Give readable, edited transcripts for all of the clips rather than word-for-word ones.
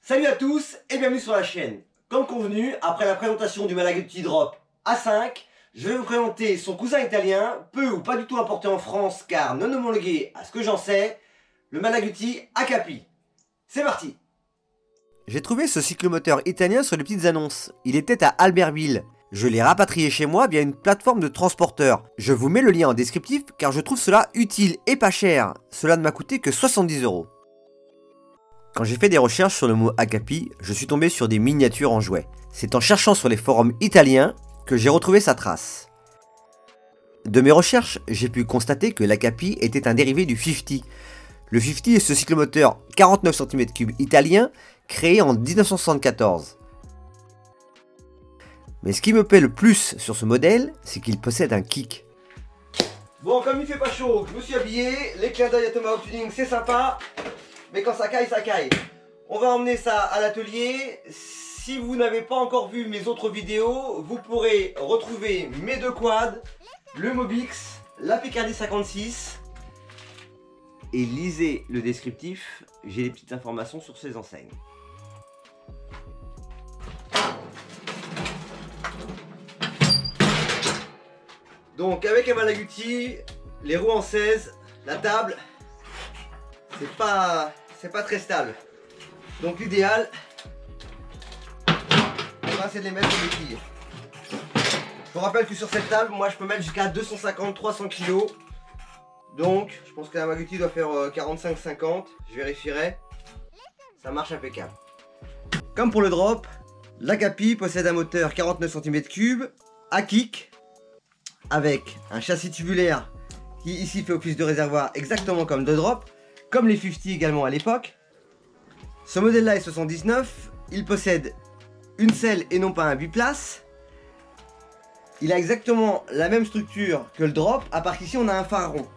Salut à tous et bienvenue sur la chaîne. Comme convenu, après la présentation du Malaguti Drop A5, je vais vous présenter son cousin italien, peu ou pas du tout importé en France car non homologué à ce que j'en sais, le Malaguti Akapi. C'est parti. J'ai trouvé ce cyclomoteur italien sur les petites annonces. Il était à Albertville. Je l'ai rapatrié chez moi via une plateforme de transporteur. Je vous mets le lien en descriptif car je trouve cela utile et pas cher. Cela ne m'a coûté que 70 €. Quand j'ai fait des recherches sur le mot Akapi, je suis tombé sur des miniatures en jouets. C'est en cherchant sur les forums italiens que j'ai retrouvé sa trace. De mes recherches, j'ai pu constater que l'Akapi était un dérivé du 50. Le 50 est ce cyclomoteur 49 cm3 italien créé en 1974. Mais ce qui me plaît le plus sur ce modèle, c'est qu'il possède un kick. Bon, comme il fait pas chaud, je me suis habillé, les clins d'œil à Tomahawk Tuning c'est sympa. Mais quand ça caille, ça caille. On va emmener ça à l'atelier. Si vous n'avez pas encore vu mes autres vidéos, vous pourrez retrouver mes deux quads, le Mobix, la Picardy 56. Et lisez le descriptif, j'ai des petites informations sur ces enseignes. Donc avec un Malaguti, les roues en 16, la table, c'est pas très stable. Donc l'idéal, c'est de les mettre sur des quilles. Je vous rappelle que sur cette table, moi je peux mettre jusqu'à 250-300 kg. Donc je pense que la Malaguti doit faire 45-50. Je vérifierai. Ça marche impeccable. Comme pour le drop, l'Akapi possède un moteur 49 cm3 à kick avec un châssis tubulaire qui ici fait office de réservoir exactement comme le drop, comme les 50 également à l'époque. Ce modèle là est 79, il possède une selle et non pas un biplace. Il a exactement la même structure que le drop, à part qu'ici on a un phare rond.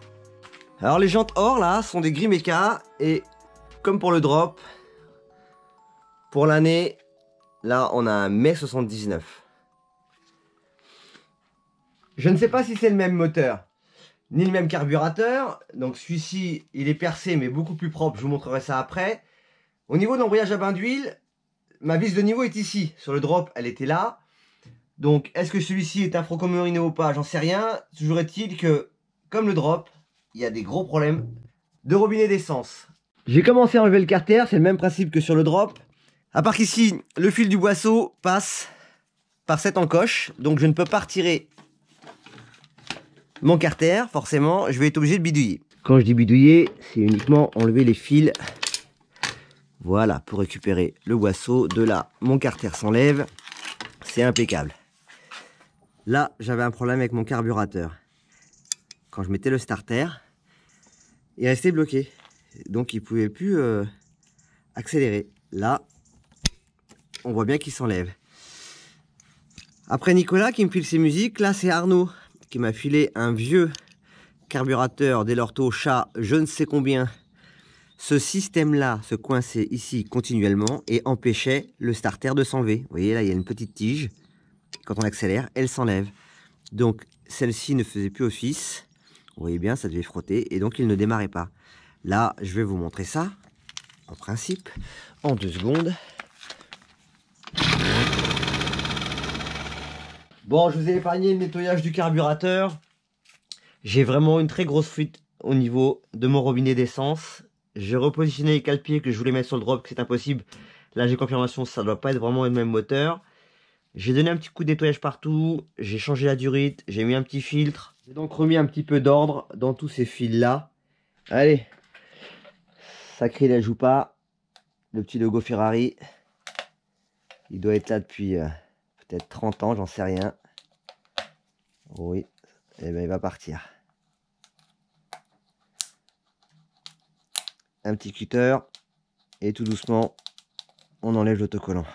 Alors les jantes or là sont des Grimeca et comme pour le drop, pour l'année, là on a un mai 79. Je ne sais pas si c'est le même moteur, ni le même carburateur. Donc celui-ci, il est percé mais beaucoup plus propre, je vous montrerai ça après. Au niveau de l'embrayage à bain d'huile, ma vis de niveau est ici. Sur le drop, elle était là. Donc est-ce que celui-ci est un Franco Merino ou pas? J'en sais rien. Toujours est-il que, comme le drop, il y a des gros problèmes de robinet d'essence. J'ai commencé à enlever le carter, c'est le même principe que sur le drop. À part qu'ici, le fil du boisseau passe par cette encoche. Donc je ne peux pas retirer mon carter, forcément, je vais être obligé de bidouiller. Quand je dis bidouiller, c'est uniquement enlever les fils. Voilà, pour récupérer le boisseau. De là, mon carter s'enlève. C'est impeccable. Là, j'avais un problème avec mon carburateur. Quand je mettais le starter, il restait bloqué. Donc, il ne pouvait plus accélérer. Là, on voit bien qu'il s'enlève. Après Nicolas qui me file ses musiques, là, c'est Arnaud qui m'a filé un vieux carburateur Delorto chat je ne sais combien. Ce système-là se coinçait ici continuellement et empêchait le starter de s'enlever. Vous voyez, là, il y a une petite tige. Quand on accélère, elle s'enlève. Donc, celle-ci ne faisait plus office. Vous voyez bien, ça devait frotter et donc il ne démarrait pas. Là, je vais vous montrer ça, en principe, en 2 secondes. Bon, je vous ai épargné le nettoyage du carburateur. J'ai vraiment une très grosse fuite au niveau de mon robinet d'essence. J'ai repositionné les cale-pieds que je voulais mettre sur le drop, que c'est impossible. Là, j'ai confirmation, ça ne doit pas être vraiment le même moteur. J'ai donné un petit coup de nettoyage partout. J'ai changé la durite. J'ai mis un petit filtre. J'ai donc remis un petit peu d'ordre dans tous ces fils-là. Allez. Sacré, la joue pas. Le petit logo Ferrari. Il doit être là depuis peut-être 30 ans, j'en sais rien. Oui. Et bien, il va partir. Un petit cutter et tout doucement on enlève l'autocollant.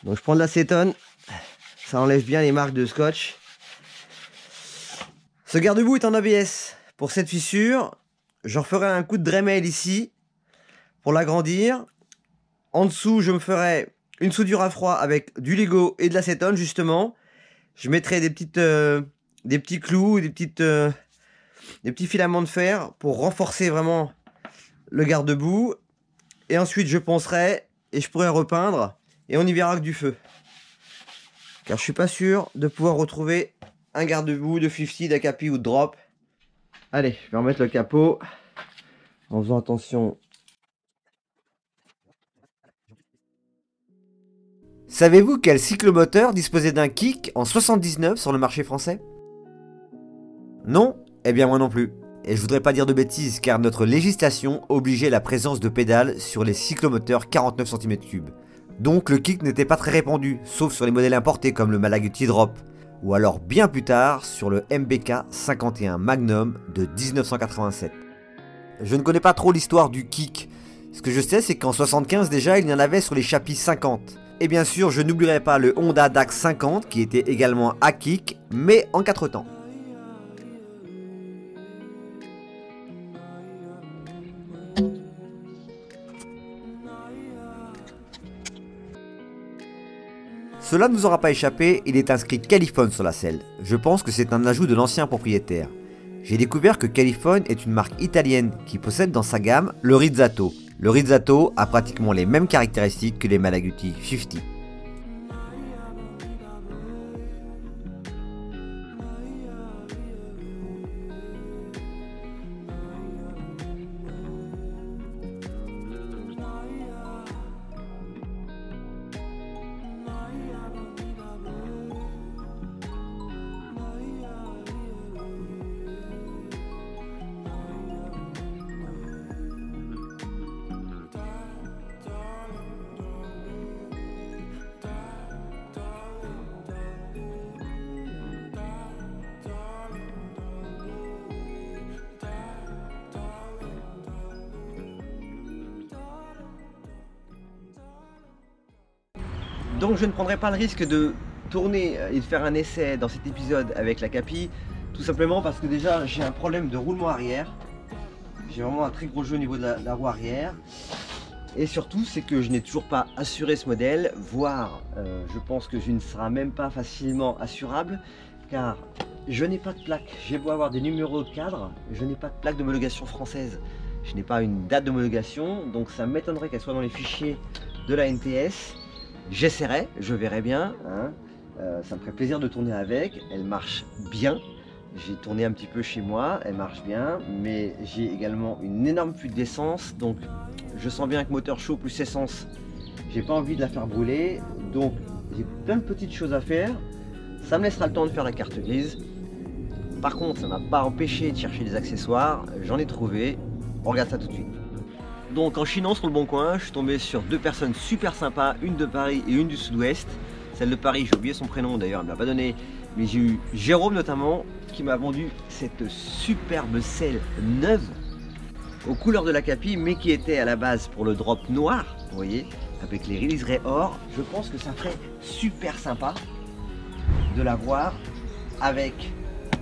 Donc je prends de l'acétone, ça enlève bien les marques de scotch. Ce garde-boue est en ABS. Pour cette fissure, je referai un coup de Dremel ici pour l'agrandir. En dessous, je me ferai une soudure à froid avec du Lego et de l'acétone justement. Je mettrai des petits clous, des petits filaments de fer pour renforcer vraiment le garde-boue. Et ensuite je poncerai et je pourrai repeindre. Et on y verra que du feu. Car je suis pas sûr de pouvoir retrouver un garde-boue de 50, d'Akapi ou de drop. Allez, je vais remettre le capot en faisant attention. Savez-vous quel cyclomoteur disposait d'un kick en 79 sur le marché français? Non? Eh bien moi non plus. Et je voudrais pas dire de bêtises car notre législation obligeait la présence de pédales sur les cyclomoteurs 49 cm3. Donc le kick n'était pas très répandu, sauf sur les modèles importés comme le Malaguti Drop, ou alors bien plus tard sur le MBK 51 Magnum de 1987. Je ne connais pas trop l'histoire du kick. Ce que je sais c'est qu'en 75 déjà il y en avait sur les Chapi 50. Et bien sûr je n'oublierai pas le Honda DAX 50 qui était également à kick, mais en 4 temps. Cela ne nous aura pas échappé, il est inscrit Califone sur la selle. Je pense que c'est un ajout de l'ancien propriétaire. J'ai découvert que Califone est une marque italienne qui possède dans sa gamme le Rizzato. Le Rizzato a pratiquement les mêmes caractéristiques que les Malaguti 50. Donc je ne prendrai pas le risque de tourner et de faire un essai dans cet épisode avec l'Akapi, tout simplement parce que déjà j'ai un problème de roulement arrière. J'ai vraiment un très gros jeu au niveau de la roue arrière. Et surtout c'est que je n'ai toujours pas assuré ce modèle, voire je pense que je ne sera même pas facilement assurable, car je n'ai pas de plaque. J'ai beau avoir des numéros de cadre, je n'ai pas de plaque d'homologation française. Je n'ai pas une date d'homologation, donc ça m'étonnerait qu'elle soit dans les fichiers de la NTS. J'essaierai, je verrai bien, hein. Ça me ferait plaisir de tourner avec, elle marche bien. J'ai tourné un petit peu chez moi, elle marche bien, mais j'ai également une énorme fuite d'essence, donc je sens bien que moteur chaud plus essence, j'ai pas envie de la faire brûler, donc j'ai plein de petites choses à faire. Ça me laissera le temps de faire la carte grise. Par contre, ça m'a pas empêché de chercher des accessoires, j'en ai trouvé, on regarde ça tout de suite. Donc en chinant sur le bon coin, je suis tombé sur deux personnes super sympas, une de Paris et une du Sud-Ouest. Celle de Paris, j'ai oublié son prénom d'ailleurs, elle ne m'a pas donné, mais j'ai eu Jérôme notamment qui m'a vendu cette superbe selle neuve aux couleurs de l'Akapi, mais qui était à la base pour le drop noir, vous voyez, avec les reliserets or. Je pense que ça ferait super sympa de la voir avec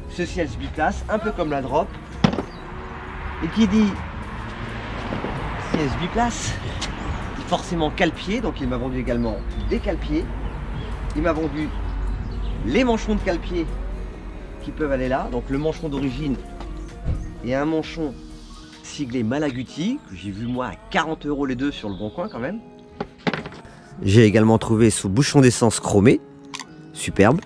ce ciel biplace, un peu comme la drop. Et qui dit biplace, forcément cale-pied, donc il m'a vendu également des cale-pieds. Il m'a vendu les manchons de cale-pied qui peuvent aller là, donc le manchon d'origine et un manchon siglé Malaguti que j'ai vu moi à 40 € les deux sur le bon coin quand même. J'ai également trouvé ce bouchon d'essence chromé, superbe.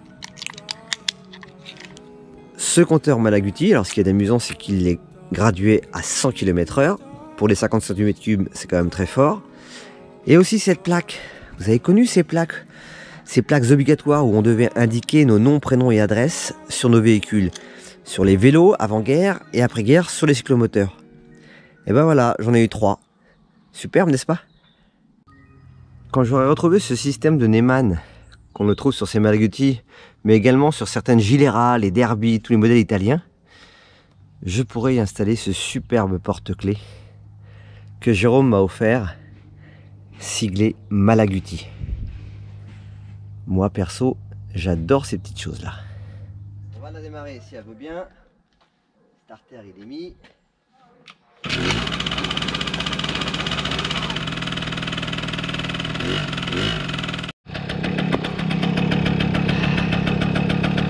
Ce compteur Malaguti, alors ce qui est amusant c'est qu'il est gradué à 100 km/h. Pour les 50 cm3, c'est quand même très fort. Et aussi cette plaque. Vous avez connu ces plaques obligatoires où on devait indiquer nos noms, prénoms et adresses sur nos véhicules. Sur les vélos avant-guerre et après-guerre sur les cyclomoteurs. Et ben voilà, j'en ai eu 3. Superbe, n'est-ce pas? Quand j'aurai retrouvé ce système de Neyman, qu'on le trouve sur ces Malaguti, mais également sur certaines Gilera, les Derby, tous les modèles italiens, je pourrais y installer ce superbe porte-clés que Jérôme m'a offert, siglé Malaguti. Moi perso, j'adore ces petites choses là. On va la démarrer si elle veut bien. Starter il est mis.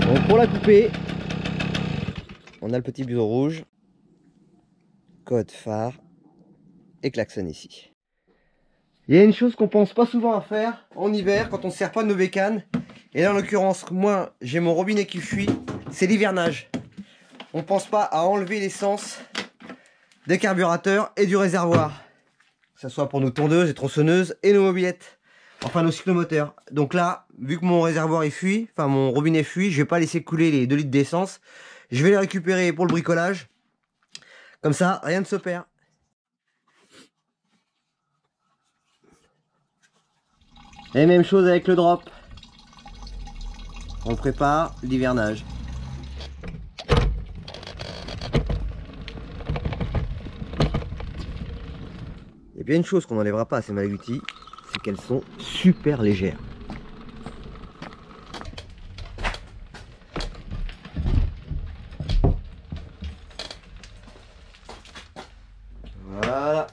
Donc pour la couper, on a le petit bouton rouge, code phare. et klaxonne ici. Il y a une chose qu'on pense pas souvent à faire en hiver quand on ne sert pas de nos bécanes. Et là en l'occurrence, moi j'ai mon robinet qui fuit, c'est l'hivernage. On pense pas à enlever l'essence des carburateur et du réservoir, que ce soit pour nos tondeuses et tronçonneuses et nos mobylettes, enfin nos cyclomoteurs. Donc là, vu que mon réservoir est fuit, enfin mon robinet fuit, je vais pas laisser couler les 2 litres d'essence, je vais les récupérer pour le bricolage, comme ça rien ne se perd. Et même chose avec le drop, on prépare l'hivernage. Il y a bien une chose qu'on n'enlèvera pas à ces Malaguti, c'est qu'elles sont super légères. Voilà.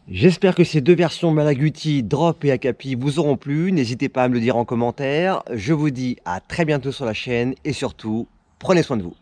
J'espère que ces deux versions Malaguti, Drop et Akapi vous auront plu. N'hésitez pas à me le dire en commentaire. Je vous dis à très bientôt sur la chaîne et surtout, prenez soin de vous.